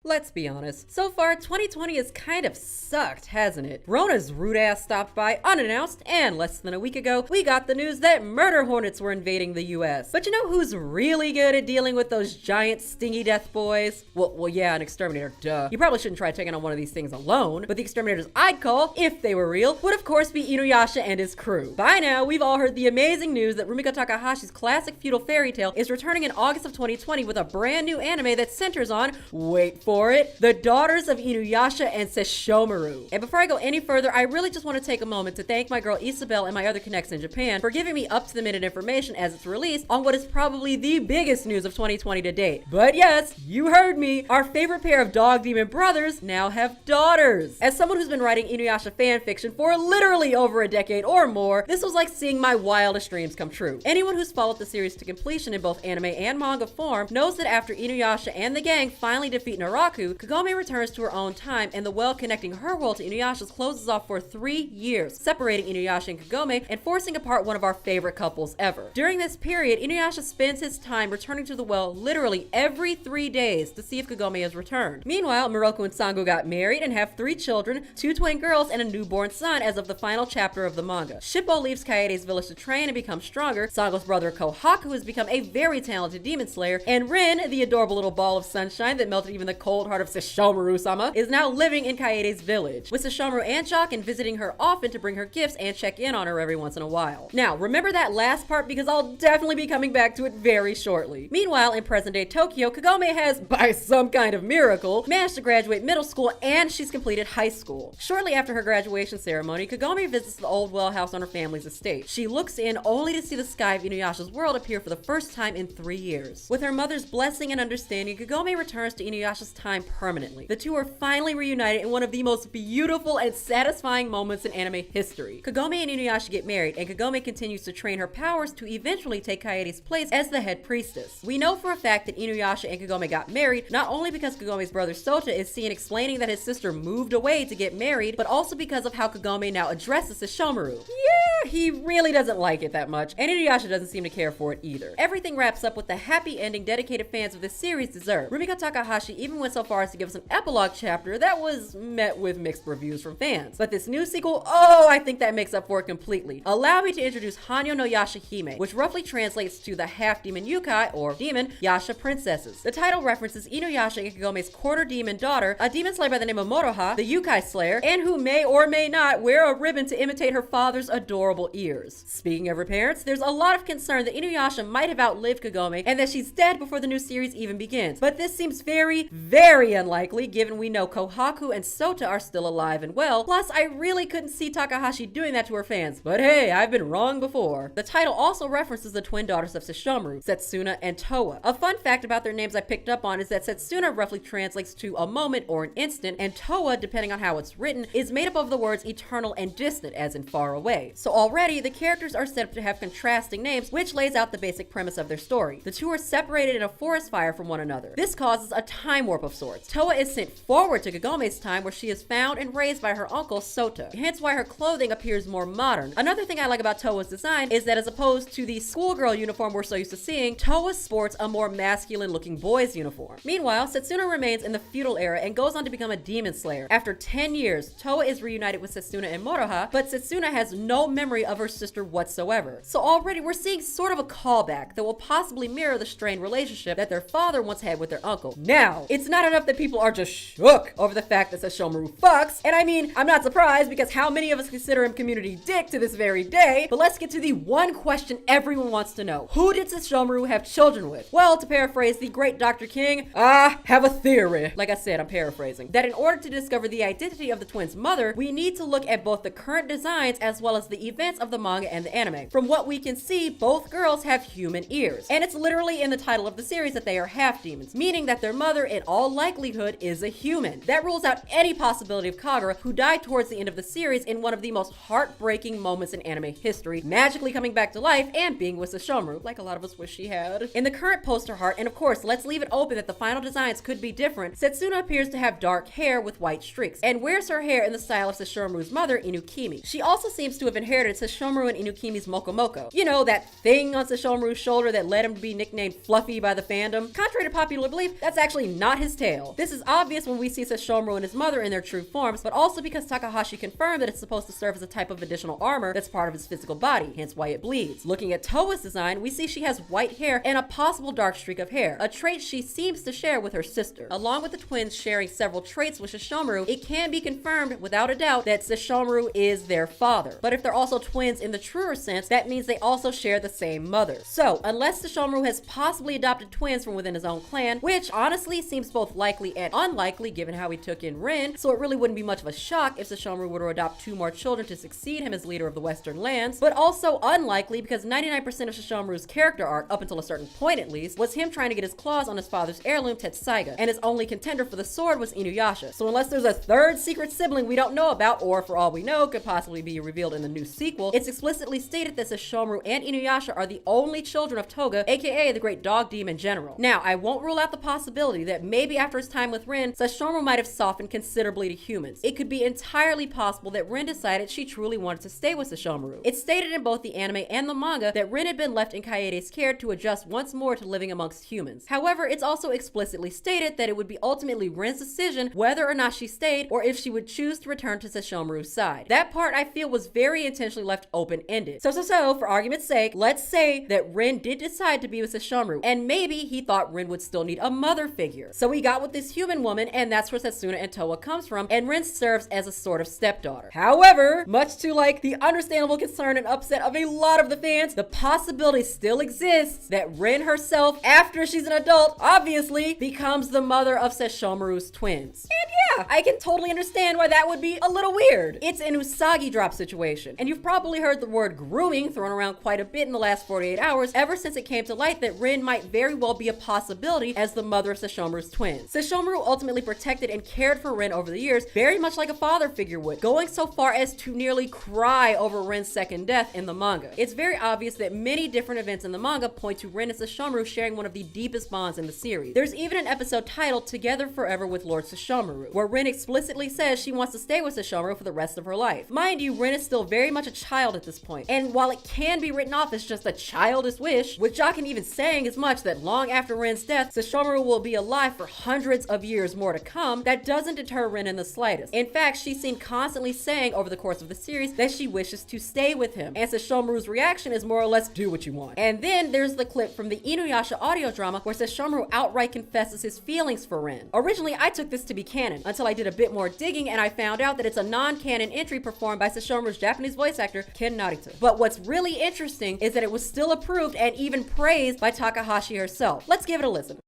Let's be honest, so far 2020 has kind of sucked, hasn't it? Rona's rude ass stopped by unannounced, and less than a week ago, we got the news that murder hornets were invading the US. But you know who's really good at dealing with those giant stingy death boys? Well, yeah, an exterminator, duh. You probably shouldn't try taking on one of these things alone, but the exterminators I'd call, if they were real, would of course be Inuyasha and his crew. By now, we've all heard the amazing news that Rumiko Takahashi's classic feudal fairy tale is returning in August of 2020 with a brand new anime that centers on, wait for it, the daughters of Inuyasha and Sesshomaru. And before I go any further, I really just want to take a moment to thank my girl Isabel and my other connects in Japan for giving me up-to-the-minute information as it's released on what is probably the biggest news of 2020 to date. But yes, you heard me, our favorite pair of dog demon brothers now have daughters. As someone who's been writing Inuyasha fan fiction for literally over a decade or more, this was like seeing my wildest dreams come true. Anyone who's followed the series to completion in both anime and manga form knows that after Inuyasha and the gang finally defeat Naraku, Kagome returns to her own time, and the well connecting her world to Inuyasha's closes off for 3 years, separating Inuyasha and Kagome and forcing apart one of our favorite couples ever. During this period, Inuyasha spends his time returning to the well literally every 3 days to see if Kagome has returned. Meanwhile, Miroku and Sango got married and have 3 children, 2 twin girls, and a newborn son as of the final chapter of the manga. Shippo leaves Kaede's village to train and become stronger, Sango's brother Kohaku has become a very talented demon slayer, and Rin, the adorable little ball of sunshine that melted even the cold heart of Sesshomaru-sama, is now living in Kaede's village, with Sesshomaru and Jokin visiting her often to bring her gifts and check in on her every once in a while. Now, remember that last part because I'll definitely be coming back to it very shortly. Meanwhile, in present-day Tokyo, Kagome has, by some kind of miracle, managed to graduate middle school and she's completed high school. Shortly after her graduation ceremony, Kagome visits the old well house on her family's estate. She looks in only to see the sky of Inuyasha's world appear for the first time in 3 years. With her mother's blessing and understanding, Kagome returns to Inuyasha's time permanently. The two are finally reunited in one of the most beautiful and satisfying moments in anime history. Kagome and Inuyasha get married, and Kagome continues to train her powers to eventually take Kaede's place as the head priestess. We know for a fact that Inuyasha and Kagome got married, not only because Kagome's brother Sota is seen explaining that his sister moved away to get married, but also because of how Kagome now addresses Sesshomaru. Yeah, he really doesn't like it that much, and Inuyasha doesn't seem to care for it either. Everything wraps up with the happy ending dedicated fans of this series deserve. Rumiko Takahashi even went so far as to give us an epilogue chapter that was met with mixed reviews from fans. But this new sequel, oh, I think that makes up for it completely. Allow me to introduce Hanyo no Yasha Hime, which roughly translates to the half-demon Yukai, or demon, Yasha princesses. The title references Inuyasha and Kagome's quarter-demon daughter, a demon slayer by the name of Moroha, the Yukai slayer, and who may or may not wear a ribbon to imitate her father's adorable ears. Speaking of her parents, there's a lot of concern that Inuyasha might have outlived Kagome and that she's dead before the new series even begins. But this seems very, very unlikely given we know Kohaku and Sota are still alive and well. Plus, I really couldn't see Takahashi doing that to her fans. But hey, I've been wrong before. The title also references the twin daughters of Sesshomaru, Setsuna and Towa. A fun fact about their names I picked up on is that Setsuna roughly translates to a moment or an instant, and Towa, depending on how it's written, is made up of the words eternal and distant, as in far away. So already, the characters are set up to have contrasting names, which lays out the basic premise of their story. The two are separated in a forest fire from one another. This causes a time warp of sorts. Towa is sent forward to Kagome's time, where she is found and raised by her uncle Sota, hence why her clothing appears more modern. Another thing I like about Towa's design is that as opposed to the schoolgirl uniform we're so used to seeing, Towa sports a more masculine looking boy's uniform. Meanwhile, Setsuna remains in the feudal era and goes on to become a demon slayer. After 10 years, Towa is reunited with Setsuna and Moroha, but Setsuna has no memory of her sister whatsoever. So already we're seeing sort of a callback that will possibly mirror the strained relationship that their father once had with their uncle. Now, it's not enough that people are just shook over the fact that Sesshomaru fucks, and I mean, I'm not surprised because how many of us consider him community dick to this very day, but let's get to the one question everyone wants to know. Who did Sesshomaru have children with? Well, to paraphrase the great Dr. King, I have a theory. Like I said, I'm paraphrasing. That in order to discover the identity of the twins' mother, we need to look at both the current designs as well as the events of the manga and the anime. From what we can see, both girls have human ears. And it's literally in the title of the series that they are half-demons, meaning that their mother, in all likelihood, is a human. That rules out any possibility of Kagura, who died towards the end of the series in one of the most heartbreaking moments in anime history, magically coming back to life and being with Sesshomaru, like a lot of us wish she had. In the current poster art, and of course, let's leave it open that the final designs could be different, Setsuna appears to have dark hair with white streaks, and wears her hair in the style of Sesshomaru's mother, Inukimi. She also seems to have inherited Sesshomaru and Inukimi's mokomoko. You know, that thing on Sesshomaru's shoulder that led him to be nicknamed Fluffy by the fandom. Contrary to popular belief, that's actually not his tale. This is obvious when we see Sesshomaru and his mother in their true forms, but also because Takahashi confirmed that it's supposed to serve as a type of additional armor that's part of his physical body, hence why it bleeds. Looking at Towa's design, we see she has white hair and a possible dark streak of hair, a trait she seems to share with her sister. Along with the twins sharing several traits with Sesshomaru, it can be confirmed without a doubt that Sesshomaru is their father. But if they're also twins in the truer sense, that means they also share the same mother. So, unless Sesshomaru has possibly adopted twins from within his own clan, which honestly seems both likely and unlikely given how he took in Rin, so it really wouldn't be much of a shock if Sesshomaru were to adopt 2 more children to succeed him as leader of the Western lands, but also unlikely because 99% of Sesshomaru's character arc, up until a certain point at least, was him trying to get his claws on his father's heirloom Tetsaiga, and his only contender for the sword was Inuyasha. So unless there's a third secret sibling we don't know about, or for all we know could possibly be revealed in the new sequel, it's explicitly stated that Sesshomaru and Inuyasha are the only children of Toga, aka the great dog demon general. Now, I won't rule out the possibility that maybe after his time with Rin, Sesshomaru might have softened considerably to humans. It could be entirely possible that Rin decided she truly wanted to stay with Sesshomaru. It's stated in both the anime and the manga that Rin had been left in Kaede's care to adjust once more to living amongst humans. However, it's also explicitly stated that it would be ultimately Rin's decision whether or not she stayed or if she would choose to return to Sesshomaru's side. That part I feel was very intentionally left open-ended. So, for argument's sake, let's say that Rin did decide to be with Sesshomaru, and maybe he thought Rin would still need a mother figure. So we got with this human woman, and that's where Setsuna and Towa comes from, and Rin serves as a sort of stepdaughter. However, much to like the understandable concern and upset of a lot of the fans, the possibility still exists that Rin herself, after she's an adult, obviously, becomes the mother of Sesshomaru's twins. And yeah, I can totally understand why that would be a little weird. It's an Usagi drop situation, and you've probably heard the word grooming thrown around quite a bit in the last 48 hours ever since it came to light that Rin might very well be a possibility as the mother of Sesshomaru's twins. Sesshomaru ultimately protected and cared for Rin over the years, very much like a father figure would, going so far as to nearly cry over Rin's second death in the manga. It's very obvious that many different events in the manga point to Rin and Sesshomaru sharing one of the deepest bonds in the series. There's even an episode titled Together Forever with Lord Sesshomaru, where Rin explicitly says she wants to stay with Sesshomaru for the rest of her life. Mind you, Rin is still very much a child at this point, and while it can be written off as just a childish wish, with Jokin even saying as much that long after Rin's death, Sesshomaru will be alive for hundreds of years more to come, that doesn't deter Rin in the slightest. In fact, she's seen constantly saying over the course of the series that she wishes to stay with him, and Sesshomaru's reaction is more or less, do what you want. And then there's the clip from the Inuyasha audio drama where Sesshomaru outright confesses his feelings for Rin. Originally, I took this to be canon, until I did a bit more digging and I found out that it's a non-canon entry performed by Sesshomaru's Japanese voice actor, Ken Narita. But what's really interesting is that it was still approved and even praised by Takahashi herself. Let's give it a listen.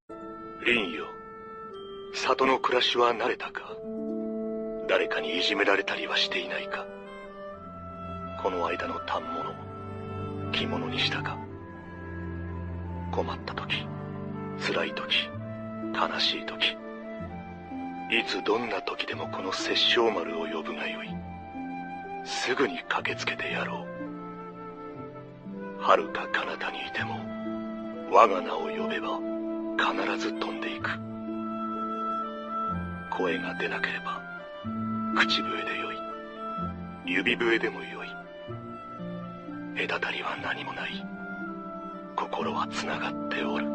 リンよ、里の暮らしは慣れたか？誰かにいじめられたりはしていないか？この間の反物、着物にしたか？困った時、辛い時、悲しい時、いつどんな時でもこの殺生丸を呼ぶがよい。すぐに駆けつけてやろう。遥か彼方にいても、我が名を呼べば必ず飛んでいく。声が出なければ、口笛でよい。指笛でもよい。隔たりは何もない。心はつながっておる。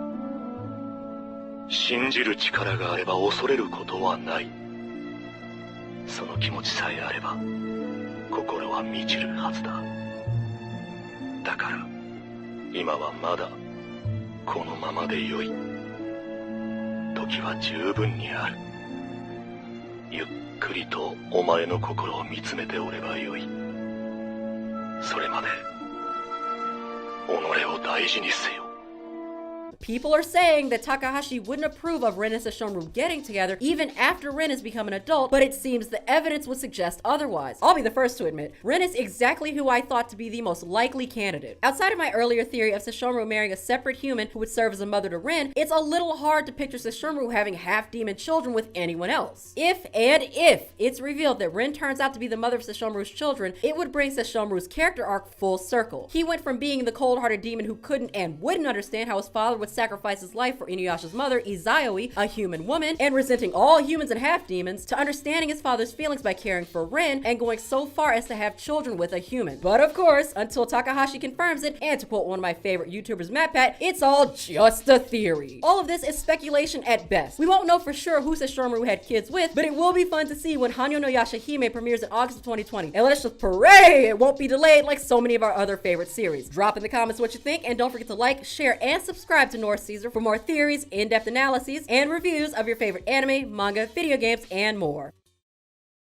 信じる力があれば恐れることはない。その気持ちさえあれば、心は満ちるはずだ。だから、今はまだ、このままでよい。時は十分にある。ゆっくりとお前の心を見つめておればよい。それまで、己を大事にせよ。People are saying that Takahashi wouldn't approve of Rin and Sesshomaru getting together even after Rin has become an adult, but it seems the evidence would suggest otherwise. I'll be the first to admit, Rin is exactly who I thought to be the most likely candidate. Outside of my earlier theory of Sesshomaru marrying a separate human who would serve as a mother to Rin, it's a little hard to picture Sesshomaru having half-demon children with anyone else. If it's revealed that Rin turns out to be the mother of Sesshomaru's children, it would bring Sesshomaru's character arc full circle. He went from being the cold-hearted demon who couldn't and wouldn't understand how his father would sacrifice his life for Inuyasha's mother, Izayoi, a human woman, and resenting all humans and half-demons, to understanding his father's feelings by caring for Rin and going so far as to have children with a human. But of course, until Takahashi confirms it, and to quote one of my favorite YouTubers, MatPat, it's all just a theory. All of this is speculation at best. We won't know for sure who Sesshomaru had kids with, but it will be fun to see when Hanyo no Yashahime premieres in August of 2020. And let's just pray it won't be delayed like so many of our other favorite series. Drop in the comments what you think, and don't forget to like, share, and subscribe to Noir Caesar for more theories, in-depth analyses, and reviews of your favorite anime, manga, video games, and more.